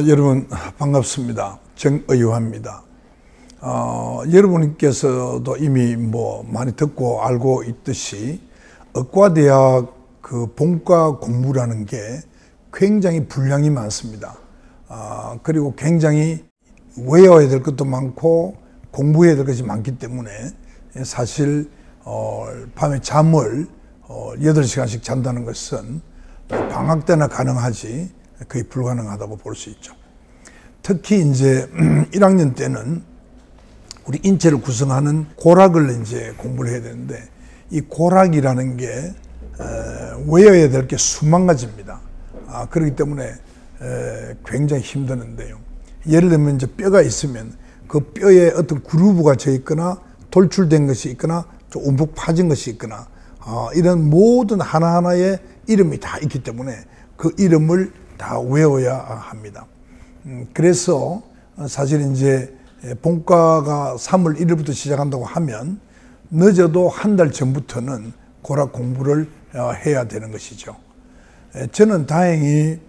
여러분 반갑습니다. 정의화입니다. 여러분께서도 이미 많이 듣고 알고 있듯이 의과대학 그 본과 공부라는 게 굉장히 분량이 많습니다. 그리고 굉장히 외워야 될 것도 많고 공부해야 될 것이 많기 때문에 사실 밤에 잠을 8시간씩 잔다는 것은 방학 때나 가능하지 거의 불가능하다고 볼 수 있죠. 특히 이제 1학년 때는 우리 인체를 구성하는 고락을 이제 공부를 해야 되는데, 이 고락이라는 게 외워야 될 게 수만 가지입니다. 그렇기 때문에 굉장히 힘드는데요. 예를 들면 이제 뼈가 있으면 그 뼈에 어떤 그루브가 져 있거나 돌출된 것이 있거나 좀 움푹 파진 것이 있거나 이런 모든 하나하나의 이름이 다 있기 때문에 그 이름을 다 외워야 합니다. 그래서 사실 이제 본과가 3월 1일부터 시작한다고 하면 늦어도 한 달 전부터는 고락 공부를 해야 되는 것이죠. 저는 다행히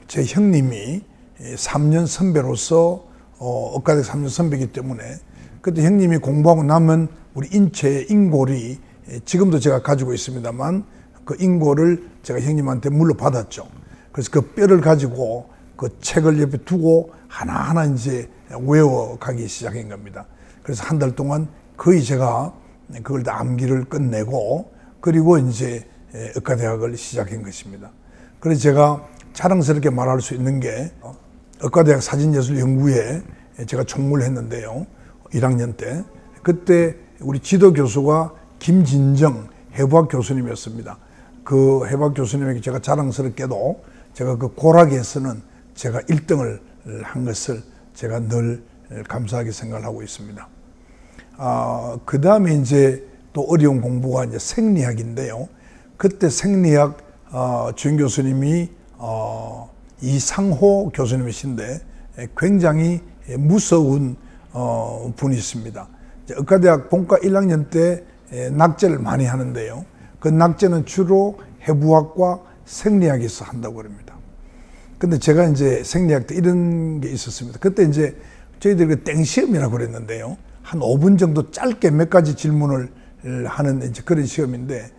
제 형님이 3년 선배로서 의과대학 3년 선배이기 때문에 그때 형님이 공부하고 나면 우리 인체의 인골이 지금도 제가 가지고 있습니다만 그 인골을 제가 형님한테 물려받았죠. 그래서 그 뼈를 가지고 그 책을 옆에 두고 하나하나 이제 외워가기 시작한 겁니다. 그래서 한 달 동안 거의 제가 그걸 다 암기를 끝내고 그리고 이제 의과대학을 시작한 것입니다. 그래서 제가 자랑스럽게 말할 수 있는 게 의과대학 사진예술연구회에 제가 총무를 했는데요. 1학년 때. 그때 우리 지도 교수가 김진정 해부학 교수님이었습니다. 그 해부학 교수님에게 제가 자랑스럽게도 제가 그 고락에서는 제가 1등을 한 것을 제가 늘 감사하게 생각을 하고 있습니다. 그 다음에 이제 또 어려운 공부가 이제 생리학인데요. 그때 생리학 주임 교수님이 이상호 교수님이신데 굉장히 무서운 분이 있습니다. 의과대학 본과 1학년 때 낙제를 많이 하는데요. 그 낙제는 주로 해부학과 생리학에서 한다고 합니다. 근데 제가 이제 생리학 때 이런 게 있었습니다. 그때 이제 저희들이 그 땡시험이라고 그랬는데요. 한 5분 정도 짧게 몇 가지 질문을 하는 이제 그런 시험인데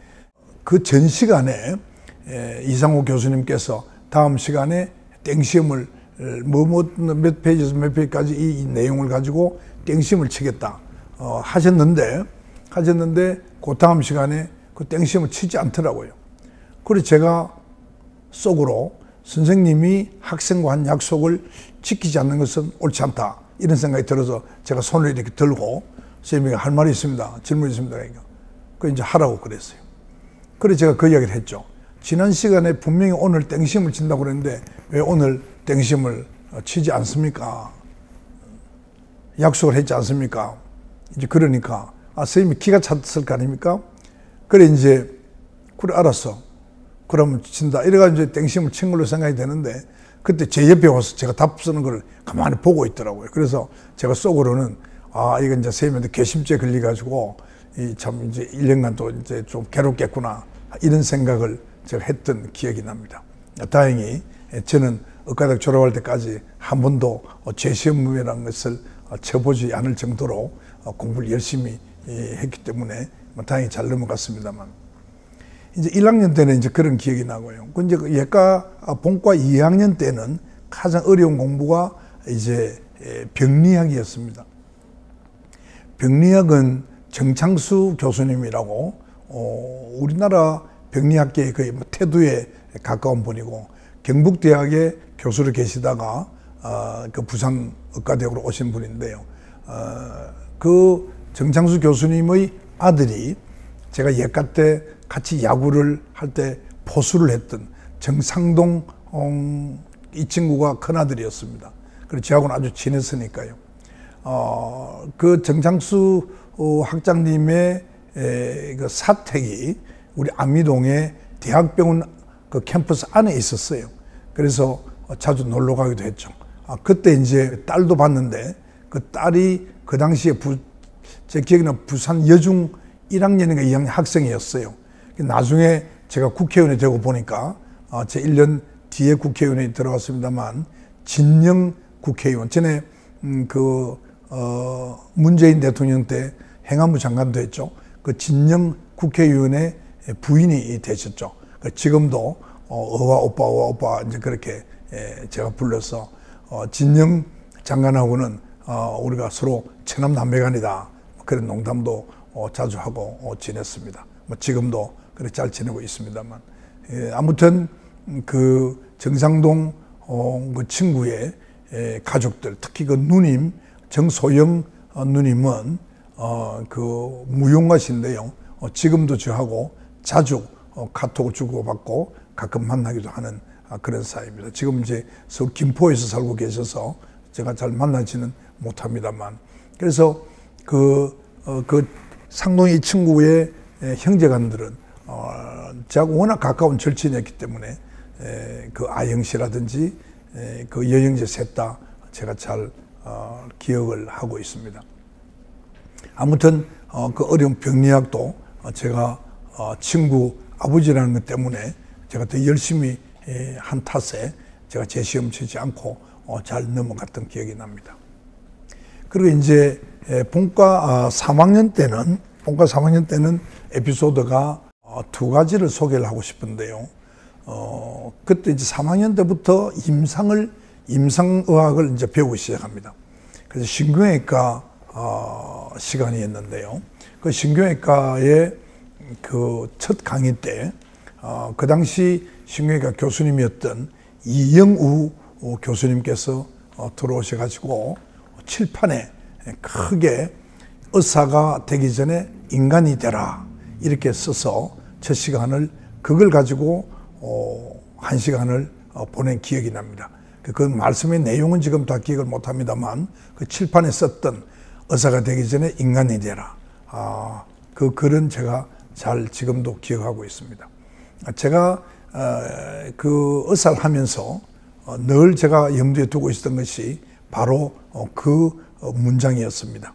그 전 시간에 이상호 교수님께서 다음 시간에 땡시험을 몇 페이지에서 몇 페이지까지 이 내용을 가지고 땡시험을 치겠다 하셨는데 그 다음 시간에 그 땡시험을 치지 않더라고요. 그래서 제가 속으로 선생님이 학생과 한 약속을 지키지 않는 것은 옳지 않다 이런 생각이 들어서 제가 손을 이렇게 들고 선생님이 할 말이 있습니다. 질문이 있습니다. 그러니까 그 이제 하라고 그랬어요. 그래서 제가 그 이야기를 했죠. 지난 시간에 분명히 오늘 땡시험을 친다고 그랬는데 왜 오늘 땡시험을 치지 않습니까? 약속을 했지 않습니까? 이제 그러니까 선생님이 기가 찼을 거 아닙니까? 그래 이제 그래 알았어. 그러면 친다. 이래가지고 이제 땡시험을 친 걸로 생각이 되는데 그때 제 옆에 와서 제가 답 쓰는 걸 가만히 보고 있더라고요. 그래서 제가 속으로는 이건 이제 선생님한테 괘씸죄 걸려가지고 참 이제 1년간 또 이제 좀 괴롭겠구나 이런 생각을 제가 했던 기억이 납니다. 다행히 저는 의과대학 졸업할 때까지 한 번도 재시험이라는 것을 쳐보지 않을 정도로 공부를 열심히 했기 때문에 다행히 잘 넘어갔습니다만 이제 1학년 때는 이제 그런 기억이 나고요. 이제 예과 본과 2학년 때는 가장 어려운 공부가 이제 병리학이었습니다. 병리학은 정창수 교수님이라고 우리나라 병리학계의 거의 태두에 가까운 분이고 경북대학에 교수로 계시다가 그 부산의과대학으로 오신 분인데요. 그 정창수 교수님의 아들이 제가 예과 때 같이 야구를 할 때 포수를 했던 정상동 이 친구가 큰아들이었습니다. 그래서 저하고는 아주 친했으니까요. 그 정창수 학장님의 그 사택이 우리 안미동의 대학병원 그 캠퍼스 안에 있었어요. 그래서 자주 놀러 가기도 했죠. 그때 이제 딸도 봤는데 그 딸이 그 당시에 제 기억에는 부산 여중 1학년인가 2학년 학생이었어요. 나중에 제가 국회의원이 되고 보니까 제 1년 뒤에 국회의원이 들어왔습니다만 진영 국회의원, 전에 문재인 대통령 때 행안부 장관도 했죠. 그 진영 국회의원의 부인이 되셨죠. 지금도 어와 오빠 이제 그렇게 제가 불러서 진영 장관하고는 우리가 서로 체남남매간이다, 그런 농담도 자주 하고 지냈습니다. 뭐 지금도 그렇게 잘 지내고 있습니다만, 아무튼 그 정상동 그 친구의 가족들, 특히 그 누님 정소영 누님은 그 무용가신데요. 지금도 저하고 자주 카톡을 주고받고 가끔 만나기도 하는 그런 사이입니다. 지금 이제 서울 김포에서 살고 계셔서 제가 잘 만나지는 못합니다만, 그래서 그 상동이 친구의 형제간들은 저하고 워낙 가까운 절친이었기 때문에 그 아영 씨라든지 그 여영재 셋 다 제가 잘 기억을 하고 있습니다. 아무튼 그 어려운 병리학도 제가 친구 아버지라는 것 때문에 제가 더 열심히 한 탓에 제가 재시험 치지 않고 잘 넘어갔던 기억이 납니다. 그리고 이제 본과 3학년 때는 에피소드가 두 가지를 소개를 하고 싶은데요. 그때 이제 3학년 때부터 임상의학을 이제 배우기 시작합니다. 그래서 신경외과 시간이었는데요. 그 신경외과의 그 첫 강의 때, 그 당시 신경외과 교수님이었던 이영우 교수님께서 들어오셔가지고 칠판에 크게 의사가 되기 전에 인간이 되라 이렇게 써서 첫 시간을 그걸 가지고 1시간을 보낸 기억이 납니다. 그 말씀의 내용은 지금 다 기억을 못합니다만, 그 칠판에 썼던 의사가 되기 전에 인간이 되라, 그 글은 제가 잘 지금도 기억하고 있습니다. 제가 그 의사를 하면서 늘 제가 염두에 두고 있었던 것이 바로 그 문장이었습니다.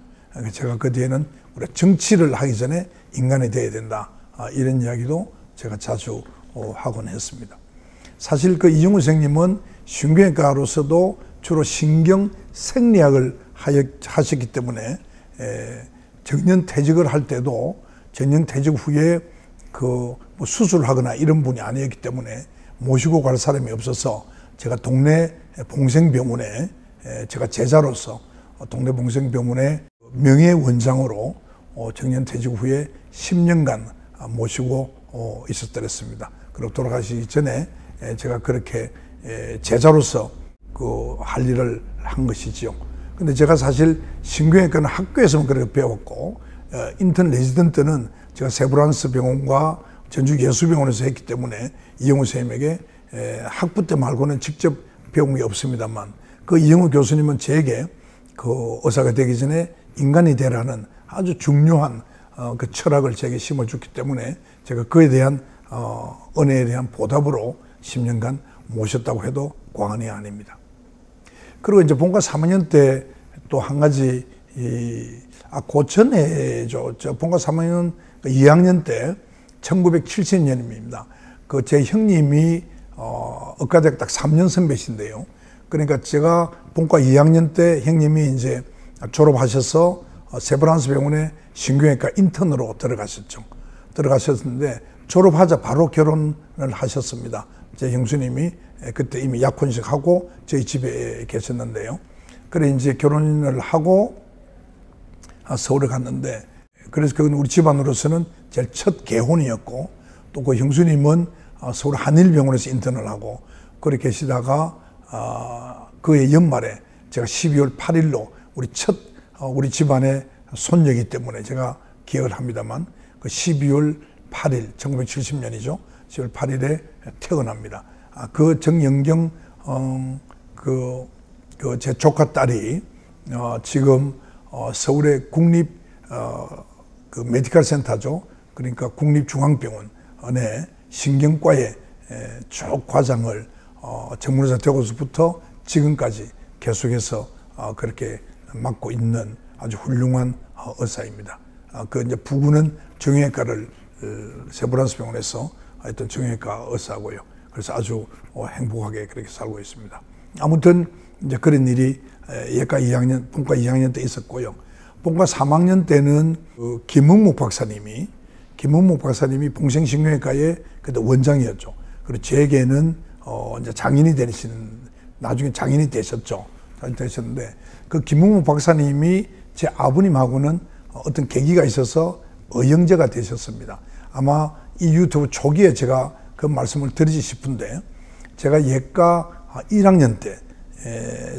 제가 그 뒤에는 우리 정치를 하기 전에 인간이 되어야 된다, 이런 이야기도 제가 자주 하곤 했습니다. 사실 그 이영우 선생님은 신경외과로서도 주로 신경생리학을 하셨기 때문에 정년퇴직을 할 때도 정년퇴직 후에 그 뭐 수술하거나 이런 분이 아니었기 때문에 모시고 갈 사람이 없어서 제가 동네 봉생병원에 제가 제자로서 동네 봉생병원의 명예원장으로 정년퇴직 후에 10년간 모시고 있었더랬습니다. 그리고 돌아가시기 전에 제가 그렇게 제자로서 그 할 일을 한 것이지요. 근데 제가 사실 신경외과는 학교에서만 그렇게 배웠고, 인턴 레지던트는 제가 세브란스 병원과 전주예수병원에서 했기 때문에 이영우 선생님에게 학부 때 말고는 직접 배운 게 없습니다만, 그 이영우 교수님은 제게 그 의사가 되기 전에 인간이 되라는 아주 중요한 그 철학을 제게 심어줬기 때문에 제가 그에 대한 은혜에 대한 보답으로 10년간 모셨다고 해도 과언이 아닙니다. 그리고 이제 본과 3학년 때 또 한 가지, 그 전에죠. 본과 3학년 2학년 때 1970년입니다. 그 제 형님이 의과대학 딱 3년 선배신데요. 그러니까 제가 본과 2학년 때 형님이 이제 졸업하셔서 세브란스 병원에 신경외과 인턴으로 들어가셨는데 졸업하자 바로 결혼을 하셨습니다. 제 형수님이 그때 이미 약혼식하고 저희 집에 계셨는데요. 그래 이제 결혼을 하고 서울에 갔는데, 그래서 그건 우리 집안으로서는 제일 첫 개혼이었고, 또 그 형수님은 서울 한일병원에서 인턴을 하고 그렇게 계시다가 그해 연말에 제가 12월 8일로 우리 집안의 손녀이기 때문에 제가 기억을 합니다만, 그 12월 8일 1970년이죠. 12월 8일에 태어납니다. 그 정영경 제 조카 딸이 지금 서울의 국립 그 메디컬 센터죠. 그러니까 국립중앙병원의 신경과에 쭉 과장을 전문의사 되고서부터 지금까지 계속해서 그렇게 맡고 있는 아주 훌륭한 의사입니다. 그 이제 부부는 정형외과를 세브란스 병원에서 했던 정형외과 의사고요. 그래서 아주 행복하게 그렇게 살고 있습니다. 아무튼 이제 그런 일이 예과 2학년, 본과 2학년 때 있었고요. 본과 3학년 때는 그 김흥목 박사님이 봉생신경외과의 그때 원장이었죠. 그리고 제게는 이제 장인이 되시는, 나중에 장인이 되셨죠. 되셨는데 그 김흥목 박사님이 제 아버님하고는 어떤 계기가 있어서 의형제가 되셨습니다. 아마 이 유튜브 초기에 제가 그 말씀을 드리지 싶은데, 제가 예과 1학년 때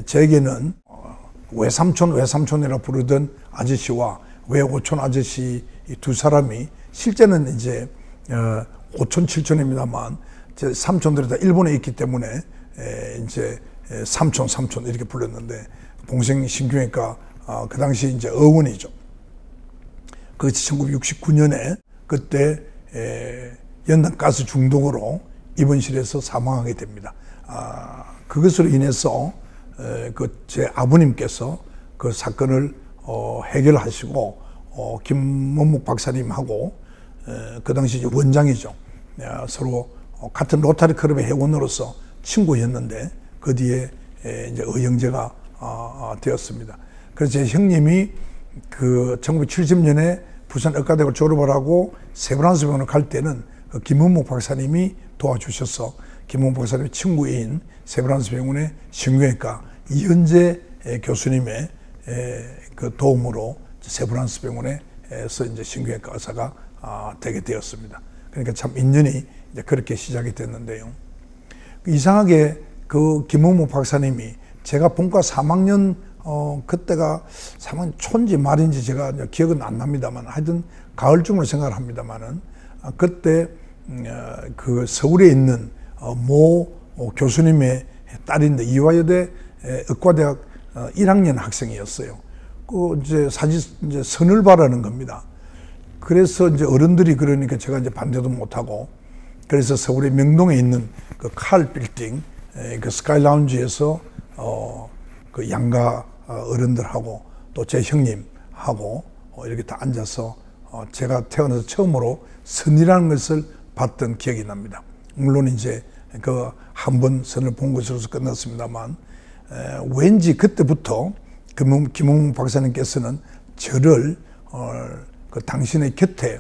제게는 외삼촌이라 부르던 아저씨와 외오촌 아저씨 이 두 사람이, 실제는 이제 오촌 칠촌입니다만 제 삼촌들이 다 일본에 있기 때문에 이제 삼촌 이렇게 불렀는데, 봉생신경외과 그 당시 이제 의원이죠. 그것이 1969년에 그때 연탄가스 중독으로 입원실에서 사망하게 됩니다. 그것으로 인해서 그 제 아버님께서 그 사건을 해결하시고 김문목 박사님하고 그 당시 이제 원장이죠. 서로 같은 로타리 클럽의 회원으로서 친구였는데 그 뒤에 이제 의형제가 되었습니다. 그래서 제 형님이 그 1970년에 부산 의과대학을 졸업을 하고 세브란스 병원을 갈 때는 그 김문목 박사님이 도와주셔서 김문목 박사님의 친구인 세브란스 병원의 신경외과 이현재 교수님의 그 도움으로 세브란스 병원에서 이제 신경외과 의사가 되게 되었습니다. 그러니까 참 인연이 이제 그렇게 시작이 됐는데요. 이상하게 그 김문목 박사님이 제가 본과 3학년 그때가 3학년 초인지 말인지 제가 기억은 안 납니다만, 하여튼 가을쯤으로 생각을 합니다만은, 그때 그 서울에 있는 모 교수님의 딸인데 이화여대 의과대학 1학년 학생이었어요. 그 이제 선을 바라는 겁니다. 그래서 이제 어른들이 그러니까 제가 이제 반대도 못하고, 그래서 서울의 명동에 있는 그 칼 빌딩 그 스카이 라운지에서 그 양가 어른들하고 또 제 형님하고 이렇게 다 앉아서 제가 태어나서 처음으로 선이라는 것을 봤던 기억이 납니다. 물론 이제 그 한 번 선을 본 것으로서 끝났습니다만, 왠지 그때부터 김홍 박사님께서는 저를 그 당신의 곁에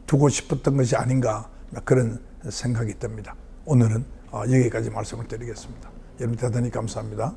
두고 싶었던 것이 아닌가, 그런 생각이 듭니다. 오늘은 여기까지 말씀을 드리겠습니다. 여러분 대단히 감사합니다.